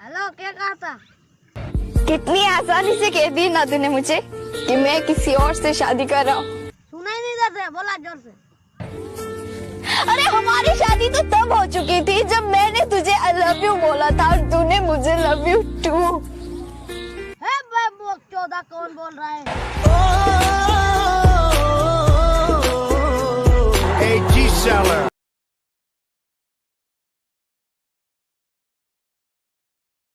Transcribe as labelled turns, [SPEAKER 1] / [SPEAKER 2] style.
[SPEAKER 1] Hello, क्या कहा था?
[SPEAKER 2] कितनी आसानी से कह दी ना तूने मुझे कि मैं किसी और से शादी कर रहा हूँ।
[SPEAKER 1] सुनाई नहीं देते, बोला जोर से।
[SPEAKER 2] अरे हमारी शादी तो तब हो चुकी थी जब मैंने तुझे आई लव यू बोला था और तूने मुझे लव यू टू।
[SPEAKER 1] है बाबू, 14 कौन बोल रहा है?
[SPEAKER 3] AG Seller.